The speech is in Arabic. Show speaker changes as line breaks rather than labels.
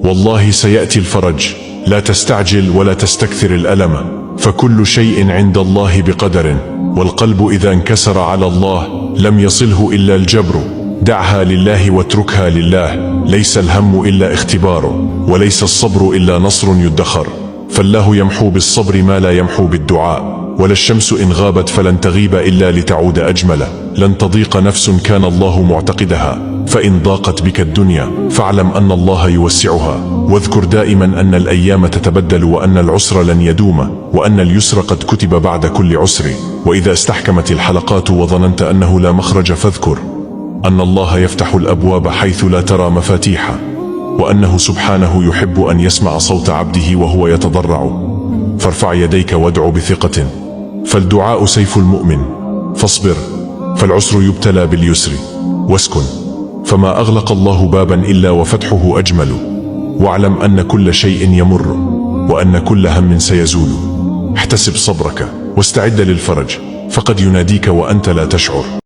والله سيأتي الفرج، لا تستعجل ولا تستكثر الألم، فكل شيء عند الله بقدر، والقلب إذا انكسر على الله لم يصله إلا الجبر. دعها لله واتركها لله، ليس الهم إلا اختبار، وليس الصبر إلا نصر يدخر، فالله يمحو بالصبر ما لا يمحو بالدعاء، ولا الشمس إن غابت فلن تغيب إلا لتعود أجمل. لن تضيق نفس كان الله معتقدها، فإن ضاقت بك الدنيا فاعلم أن الله يوسعها، واذكر دائما أن الأيام تتبدل، وأن العسر لن يدوم، وأن اليسر قد كتب بعد كل عسر. وإذا استحكمت الحلقات وظننت أنه لا مخرج فاذكر أن الله يفتح الأبواب حيث لا ترى مفاتيحها، وأنه سبحانه يحب أن يسمع صوت عبده وهو يتضرع. فارفع يديك وادع بثقة، فالدعاء سيف المؤمن. فاصبر، فالعسر يبتلى باليسر. واسكن، فما أغلق الله بابا إلا وفتحه أجمل. واعلم أن كل شيء يمر، وأن كل هم سيزول. احتسب صبرك واستعد للفرج، فقد يناديك وأنت لا تشعر.